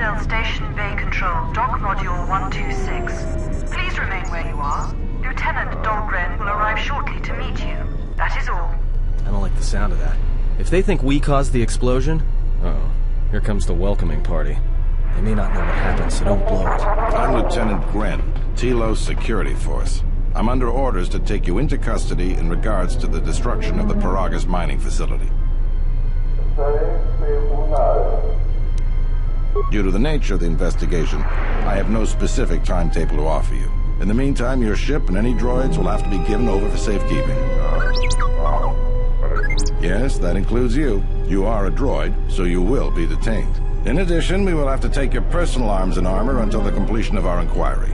Stealth Station Bay Control, Dock Module 126. Please remain where you are. Lieutenant Dahlgren will arrive shortly to meet you. That is all. I don't like the sound of that. If they think we caused the explosion... Uh-oh. Here comes the welcoming party. They may not know what happened, so don't blow it. I'm Lieutenant Gren, Tilo's security force. I'm under orders to take you into custody in regards to the destruction of the Paragas mining facility. Due to the nature of the investigation, I have no specific timetable to offer you. In the meantime, your ship and any droids will have to be given over for safekeeping. Yes, that includes you. You are a droid, so you will be detained. In addition, we will have to take your personal arms and armor until the completion of our inquiry.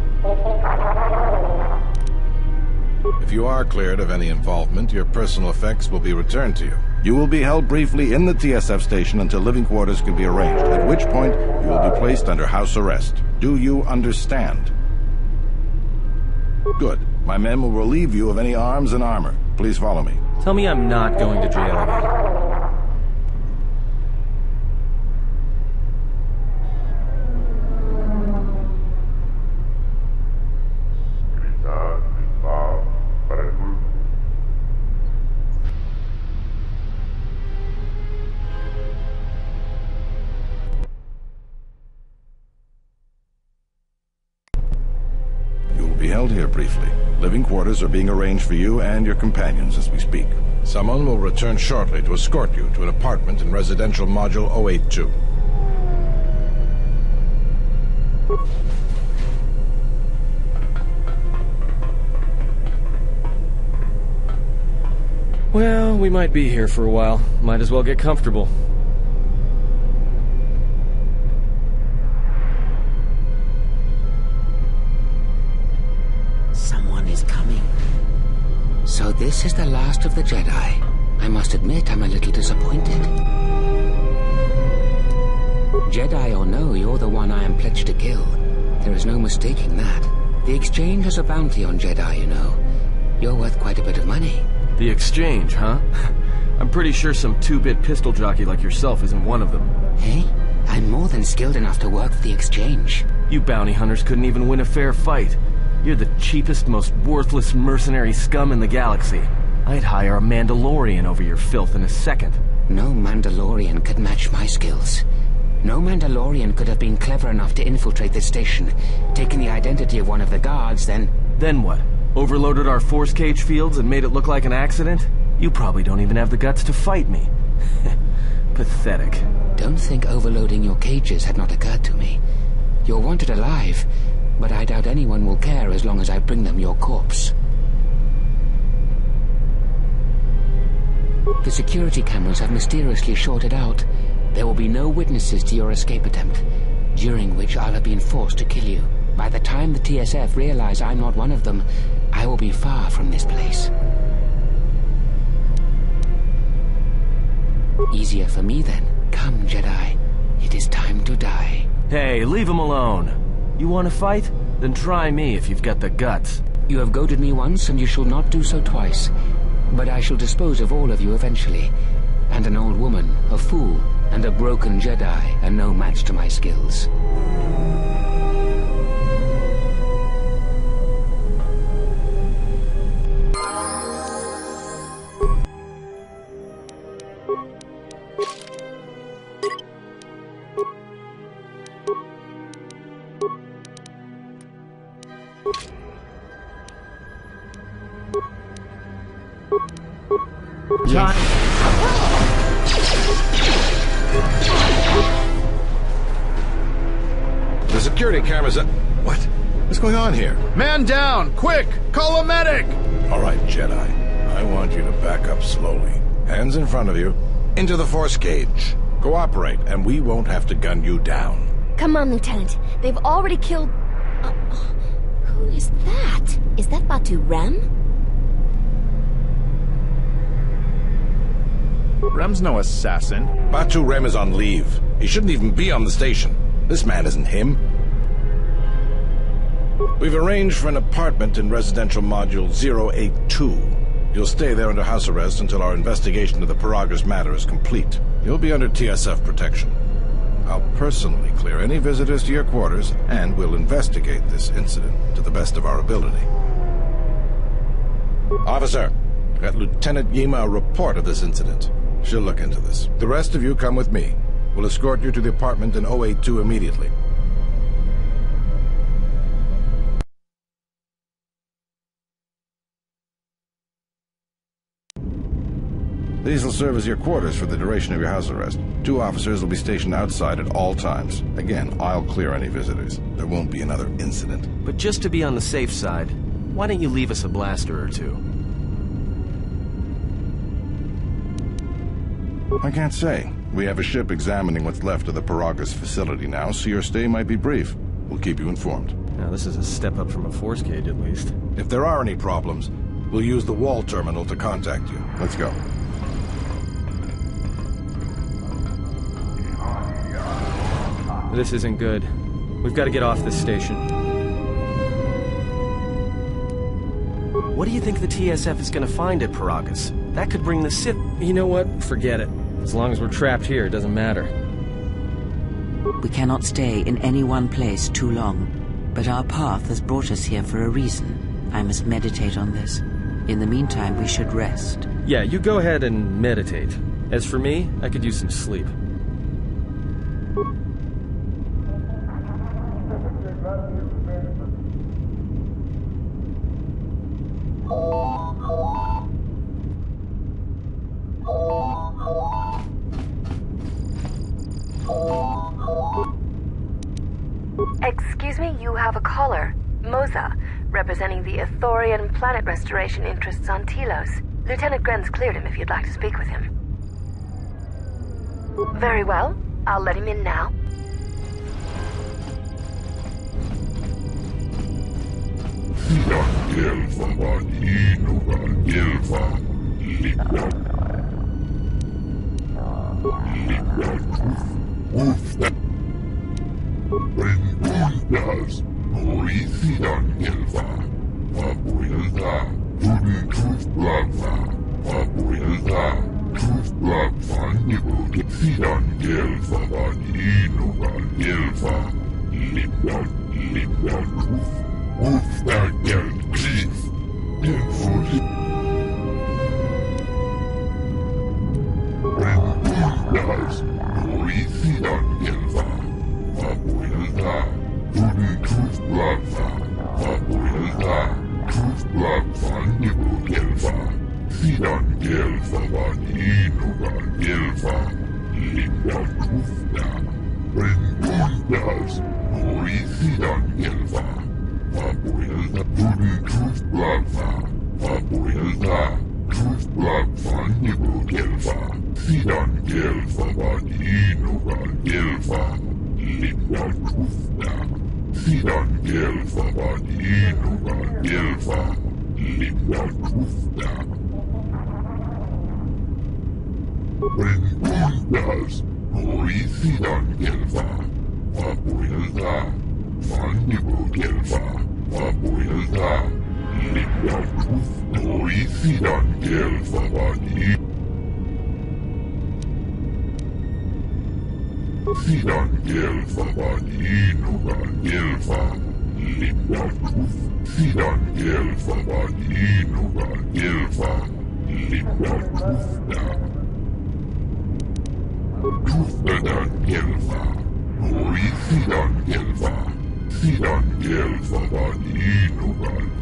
If you are cleared of any involvement, your personal effects will be returned to you. You will be held briefly in the TSF station until living quarters can be arranged, at which point you will be placed under house arrest. Do you understand? Good. My men will relieve you of any arms and armor. Please follow me. Tell me I'm not going to jail again. Held here briefly. Living quarters are being arranged for you and your companions as we speak. Someone will return shortly to escort you to an apartment in Residential Module 082. Well, we might be here for a while. Might as well get comfortable. So this is the last of the Jedi. I must admit I'm a little disappointed. Jedi or no, you're the one I am pledged to kill. There is no mistaking that. The Exchange has a bounty on Jedi, you know. You're worth quite a bit of money. The Exchange, huh? I'm pretty sure some two-bit pistol jockey like yourself isn't one of them. Hey, I'm more than skilled enough to work for the Exchange. You bounty hunters couldn't even win a fair fight. You're the cheapest, most worthless mercenary scum in the galaxy. I'd hire a Mandalorian over your filth in a second. No Mandalorian could match my skills. No Mandalorian could have been clever enough to infiltrate this station, taken the identity of one of the guards, then... Then what? Overloaded our force cage fields and made it look like an accident? You probably don't even have the guts to fight me. Pathetic. Don't think overloading your cages had not occurred to me. You're wanted alive, but I doubt anyone will care as long as I bring them your corpse. The security cameras have mysteriously shorted out. There will be no witnesses to your escape attempt, during which I'll have been forced to kill you. By the time the TSF realize I'm not one of them, I will be far from this place. Easier for me then. Come, Jedi. It is time to die. Hey, leave him alone. You want to fight? Then try me if you've got the guts. You have goaded me once, and you shall not do so twice. But I shall dispose of all of you eventually. And an old woman, a fool, and a broken Jedi are no match to my skills. Jhana. The security cameras are... What? What's going on here? Man down! Quick! Call a medic! All right, Jedi. I want you to back up slowly. Hands in front of you. Into the force cage. Cooperate, and we won't have to gun you down. Come on, Lieutenant. They've already killed... who is that? Is that Batu-Rem? Rem's no assassin. Batu-Rem is on leave. He shouldn't even be on the station. This man isn't him. We've arranged for an apartment in Residential Module 082. You'll stay there under house arrest until our investigation of the Paragas matter is complete. You'll be under TSF protection. I'll personally clear any visitors to your quarters, and we'll investigate this incident to the best of our ability. Officer, got Lieutenant Yima a report of this incident. She'll look into this. The rest of you come with me. We'll escort you to the apartment in 082 immediately. These will serve as your quarters for the duration of your house arrest. 2 officers will be stationed outside at all times. Again, I'll clear any visitors. There won't be another incident. But just to be on the safe side, why don't you leave us a blaster or 2? I can't say. We have a ship examining what's left of the Paragas facility now, so your stay might be brief. We'll keep you informed. Now, this is a step up from a force cage, at least. If there are any problems, we'll use the wall terminal to contact you. Let's go. This isn't good. We've got to get off this station. What do you think the TSF is going to find at Paragas? That could bring the Sith... You know what? Forget it. As long as we're trapped here, it doesn't matter. We cannot stay in any one place too long, but our path has brought us here for a reason. I must meditate on this. In the meantime, we should rest. Yeah, you go ahead and meditate. As for me, I could use some sleep. Excuse me, you have a caller. Mosa, representing the Ithorian planet restoration interests on Telos. Lieutenant Grenz cleared him if you'd like to speak with him. Very well. I'll let him in now.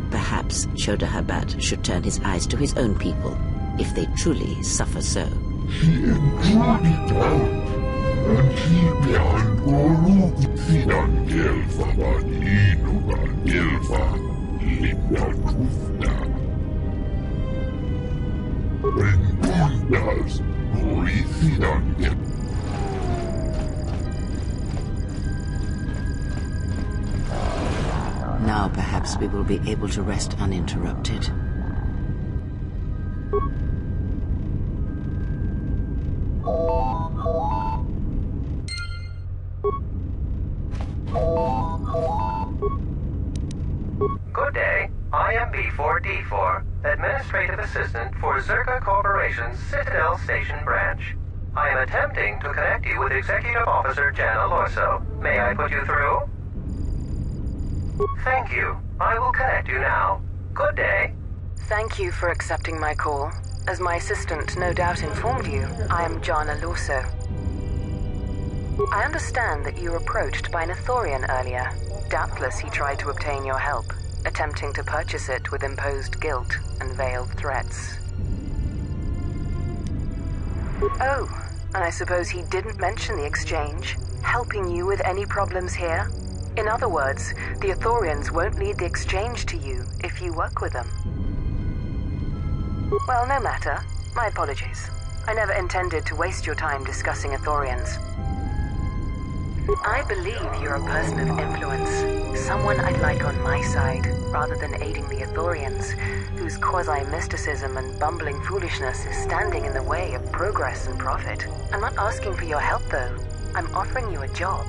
Perhaps Shodahabat should turn his eyes to his own people, if they truly suffer so. Now perhaps we will be able to rest uninterrupted. Good day. I am B4D4, Administrative Assistant for Zerka Corporation's Citadel Station branch. I am attempting to connect you with Executive Officer Jhana. May I put you through? Thank you. I will connect you now. Good day. Thank you for accepting my call. As my assistant no doubt informed you, I am Jhana. I understand that you were approached by an Ithorian earlier. Doubtless he tried to obtain your help, attempting to purchase it with imposed guilt and veiled threats. Oh, and I suppose he didn't mention the exchange, helping you with any problems here? In other words, the Ithorians won't lead the exchange to you if you work with them. Well, no matter. My apologies. I never intended to waste your time discussing Ithorians. I believe you're a person of influence, someone I'd like on my side, rather than aiding the Ithorians, whose quasi-mysticism and bumbling foolishness is standing in the way of progress and profit. I'm not asking for your help, though. I'm offering you a job.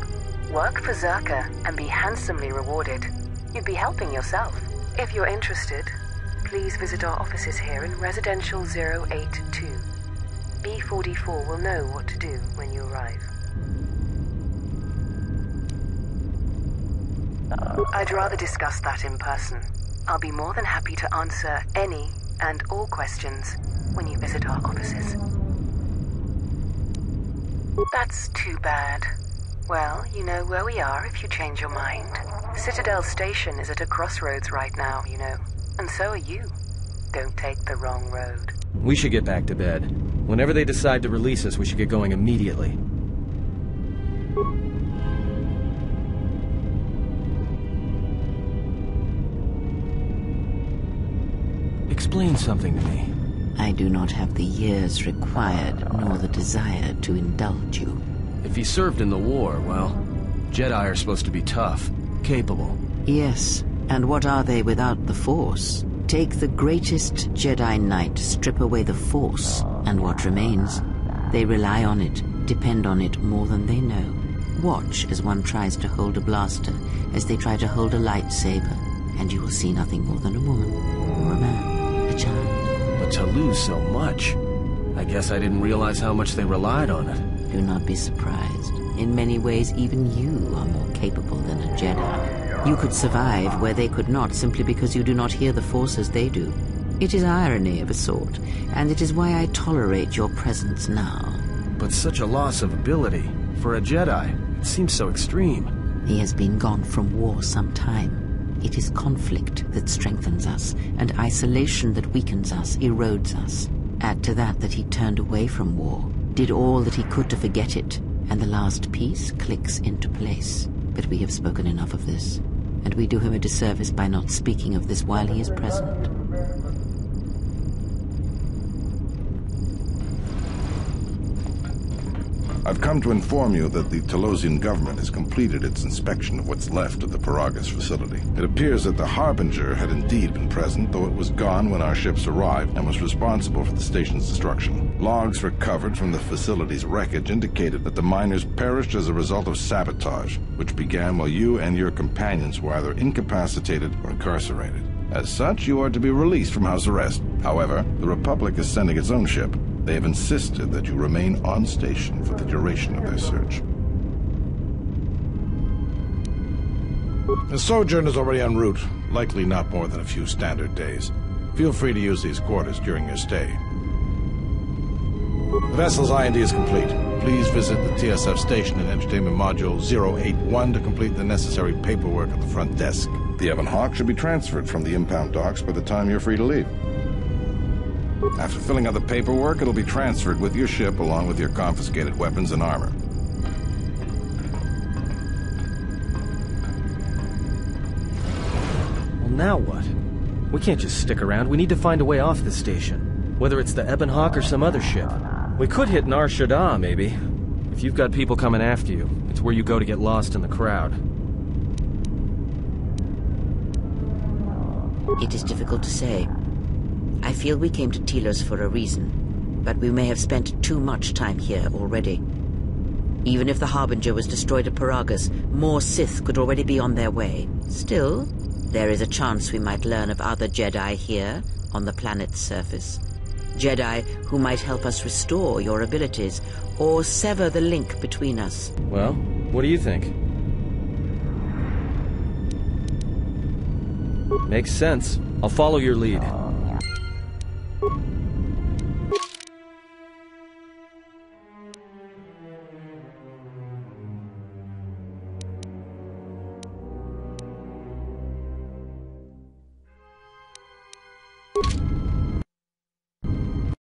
Work for Zerka and be handsomely rewarded. You'd be helping yourself. If you're interested, please visit our offices here in Residential 082. B44 will know what to do when you arrive. I'd rather discuss that in person. I'll be more than happy to answer any and all questions when you visit our offices. That's too bad. Well, you know where we are if you change your mind. Citadel Station is at a crossroads right now, you know. And so are you. Don't take the wrong road. We should get back to bed. Whenever they decide to release us, we should get going immediately. Explain something to me. I do not have the years required, nor the desire to indulge you. If he served in the war, well, Jedi are supposed to be tough, capable. Yes, and what are they without the Force? Take the greatest Jedi Knight, strip away the Force, and what remains? They rely on it, depend on it more than they know. Watch as one tries to hold a blaster, as they try to hold a lightsaber, and you will see nothing more than a woman, or a man, a child. But to lose so much, I guess I didn't realize how much they relied on it. Do not be surprised. In many ways, even you are more capable than a Jedi. You could survive where they could not simply because you do not hear the Force as they do. It is irony of a sort, and it is why I tolerate your presence now. But such a loss of ability. For a Jedi, it seems so extreme. He has been gone from war some time. It is conflict that strengthens us, and isolation that weakens us, erodes us. Add to that he turned away from war, did all that he could to forget it, and the last piece clicks into place. But we have spoken enough of this, and we do him a disservice by not speaking of this while he is present. I've come to inform you that the Telosian government has completed its inspection of what's left of the Paragas facility. It appears that the Harbinger had indeed been present, though it was gone when our ships arrived and was responsible for the station's destruction. Logs recovered from the facility's wreckage indicated that the miners perished as a result of sabotage, which began while you and your companions were either incapacitated or incarcerated. As such, you are to be released from house arrest. However, the Republic is sending its own ship. They have insisted that you remain on station for the duration of their search. The sojourn is already en route, likely not more than a few standard days. Feel free to use these quarters during your stay. The vessel's IND is complete. Please visit the TSF station and Entertainment Module 081 to complete the necessary paperwork at the front desk. The Ebon Hawk should be transferred from the impound docks by the time you're free to leave. After filling out the paperwork, it'll be transferred with your ship along with your confiscated weapons and armor. Well, now what? We can't just stick around. We need to find a way off the station. Whether it's the Ebon Hawk or some other ship. We could hit Nar Shaddaa, maybe. If you've got people coming after you, it's where you go to get lost in the crowd. It is difficult to say. I feel we came to Telos for a reason, but we may have spent too much time here already. Even if the Harbinger was destroyed at Paragas, more Sith could already be on their way. Still, there is a chance we might learn of other Jedi here, on the planet's surface. Jedi who might help us restore your abilities, or sever the link between us. Well, what do you think? Makes sense. I'll follow your lead.